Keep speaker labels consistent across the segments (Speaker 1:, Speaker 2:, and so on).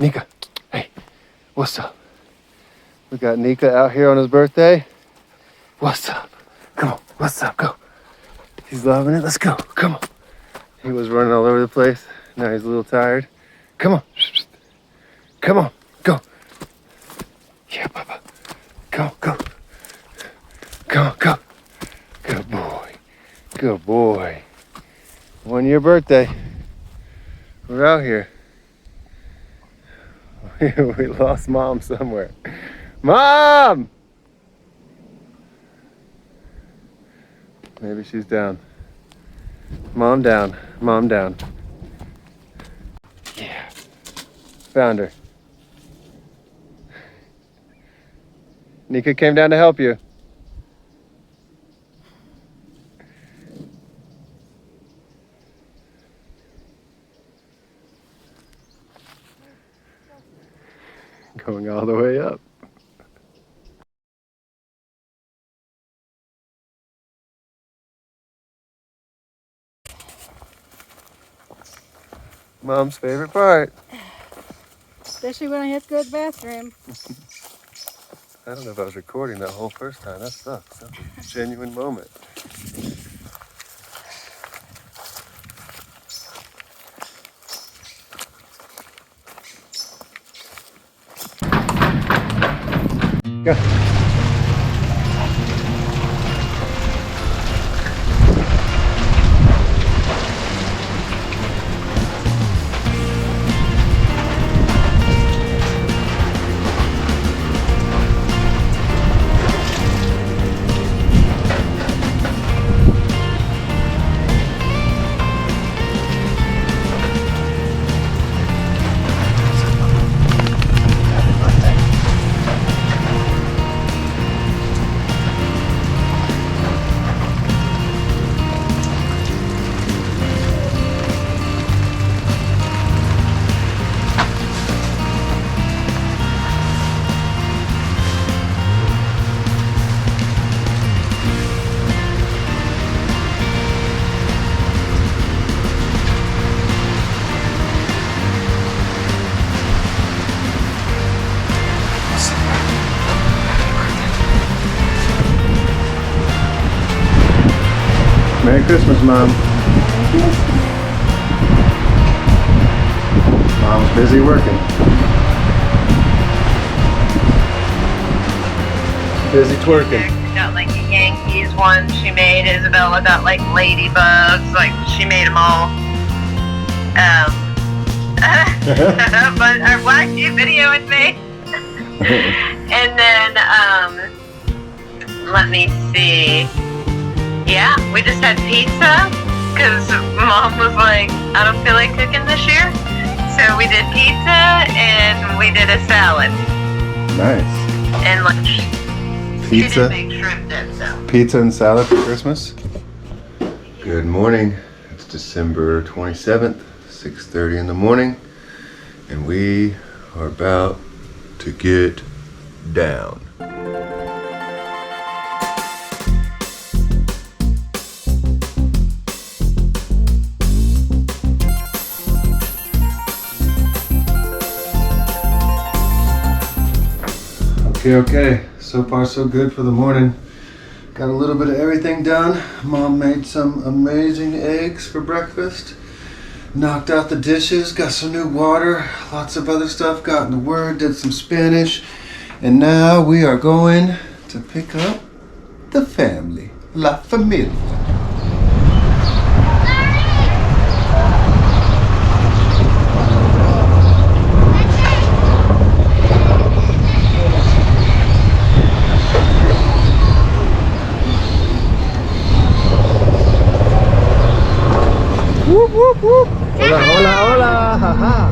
Speaker 1: Nika, hey, what's up? We got Nika out here on his birthday. What's up? Come on, what's up? Go. He's loving it. Let's go. Come on. He was running all over the place. Now he's a little tired. Come on. Come on. Go. Yeah, Papa. Go, go. Go, go. Good boy. Good boy. 1 year birthday. We're out here. We lost Mom somewhere. Mom! Maybe she's down. Mom down. Mom down. Yeah. Found her. Nika came down to help you. Going all the way up. Mom's favorite part.
Speaker 2: Especially when I have to go to the bathroom.
Speaker 1: I don't know if I was recording that whole first time. That sucks. That was a genuine moment. Go. Merry Christmas, Mom. Mom's busy working. Busy twerking.
Speaker 3: Got like a Yankees one she made. Isabella got like ladybugs. Like she made them all. But I watched you video with me. And then let me see. Yeah, we just had pizza because Mom was like, I don't feel like cooking this year. So we did pizza and we did a salad.
Speaker 1: Nice.
Speaker 3: And lunch.
Speaker 1: Pizza.
Speaker 3: She did make shrimp dip, so.
Speaker 1: Pizza and salad for Christmas. Good morning. It's December 27th, 6:30 in the morning. And we are about to get down. Okay, so far so good for the morning. Got a little bit of everything done. Mom made some amazing eggs for breakfast. Knocked out the dishes, got some new water, lots of other stuff, got in the Word, did some Spanish. And now we are going to pick up the family, La Familia. Whoop, whoop, whoop. Hola, hola, hola, jaja.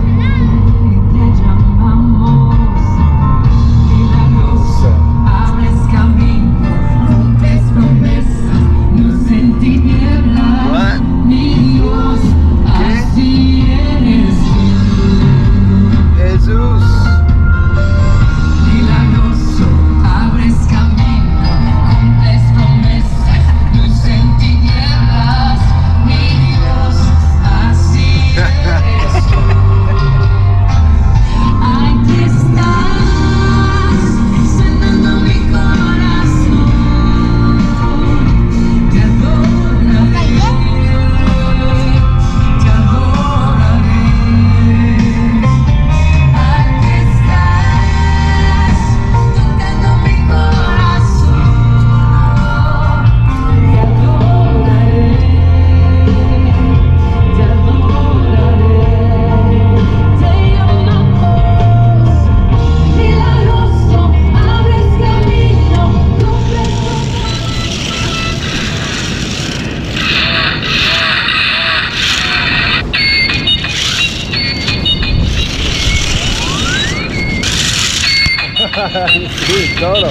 Speaker 1: Sí, todo.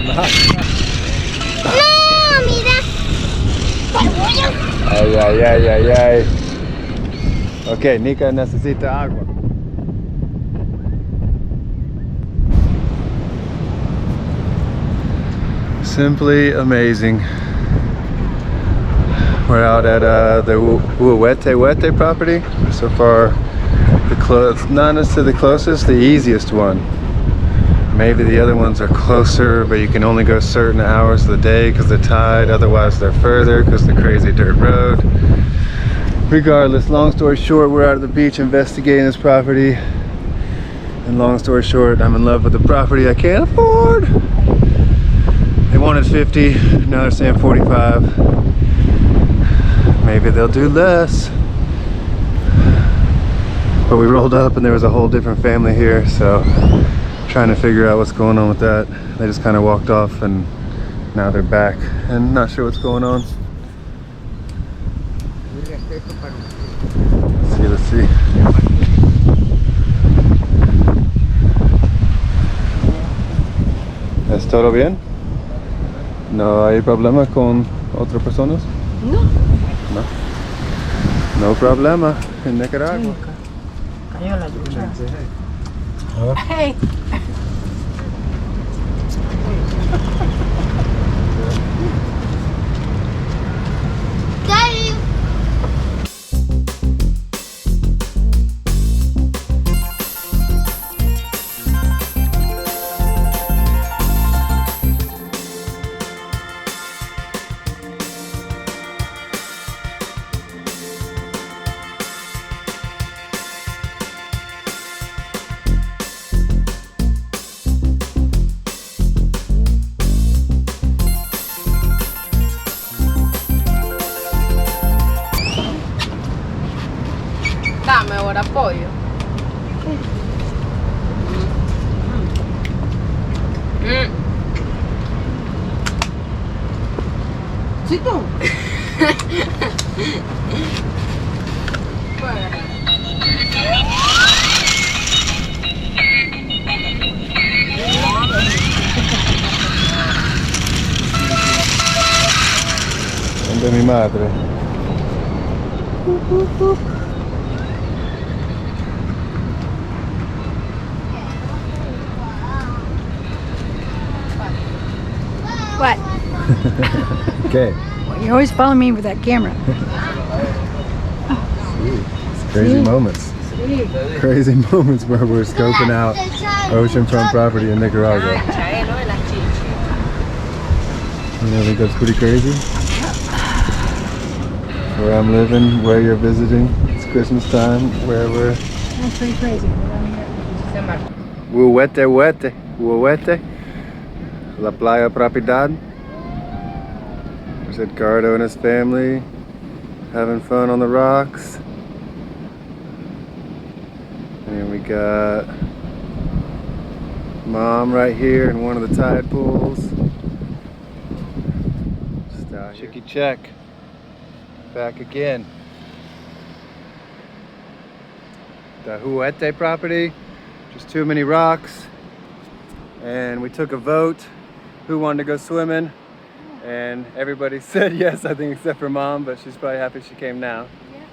Speaker 4: No, mira.
Speaker 1: Ay, ay, ay, ay, ay. Ok, Nika necesita agua. Simply amazing. We're out at the Uhuete property. So far, not necessarily the closest, the easiest one. Maybe the other ones are closer, but you can only go certain hours of the day because of the tide. Otherwise, they're further because of the crazy dirt road. Regardless, long story short, we're out at the beach investigating this property. And long story short, I'm in love with the property I can't afford. They wanted 50, now they're saying 45. Maybe they'll do less. But we rolled up and there was a whole different family here, so trying to figure out what's going on with that. They just kind of walked off and now they're back and not sure what's going on. Let's see. ¿Es todo bien? ¿No hay problema con otras personas?
Speaker 2: No.
Speaker 1: No. No problema en Nicaragua.
Speaker 2: Cayó la lluvia. Hey.
Speaker 4: Daddy.
Speaker 2: Dame ahora pollo. ¿Sí tú?
Speaker 1: De mi madre.
Speaker 2: What?
Speaker 1: Okay.
Speaker 2: You always follow me with that camera.
Speaker 1: It's crazy moments. Crazy moments where we're scoping out oceanfront property in Nicaragua. You know, I think that's pretty crazy. Where I'm living, where you're visiting. It's Christmas time, wherever.
Speaker 2: That's pretty crazy.
Speaker 1: Uhuete. La Playa Propiedad. There's Edgardo and his family having fun on the rocks. And we got Mom right here in one of the tide pools. Just out here. Chicky check. Back again. The Uhuete property. Just too many rocks. And we took a vote who wanted to go swimming. And everybody said yes, I think, except for Mom, but she's probably happy she came now.
Speaker 2: Yeah.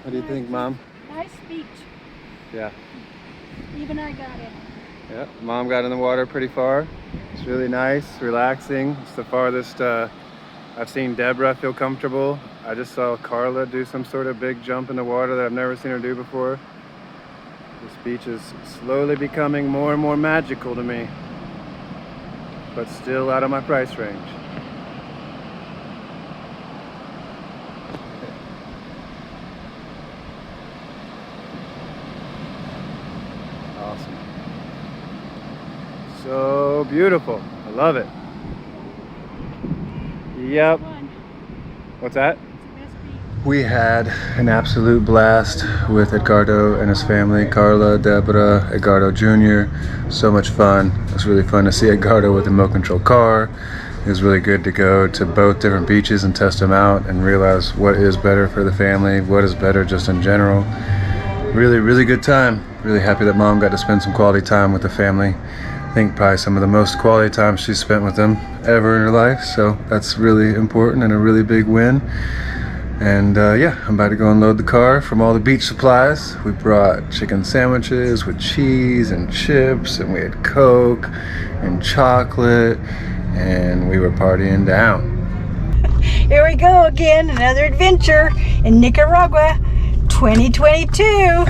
Speaker 1: What do you think, Mom?
Speaker 2: Nice beach.
Speaker 1: Yeah.
Speaker 2: Even I got it.
Speaker 1: Yeah, Mom got in the water pretty far. It's really nice, relaxing. It's the farthest I've seen Deborah feel comfortable. I just saw Carla do some sort of big jump in the water that I've never seen her do before. This beach is slowly becoming more and more magical to me, but still out of my price range. Awesome. So beautiful. I love it. Yep. What's that? We had an absolute blast with Edgardo and his family, Carla, Deborah, Edgardo Jr. So much fun. It was really fun to see Edgardo with a remote control car. It was really good to go to both different beaches and test them out and realize what is better for the family, what is better just in general. Really, really good time. Really happy that Mom got to spend some quality time with the family. I think probably some of the most quality time she's spent with them ever in her life. So that's really important and a really big win. And yeah, I'm about to go unload the car from all the beach supplies. We brought chicken sandwiches with cheese and chips, and we had Coke and chocolate, and we were partying down.
Speaker 2: Here we go again, another adventure in Nicaragua 2022.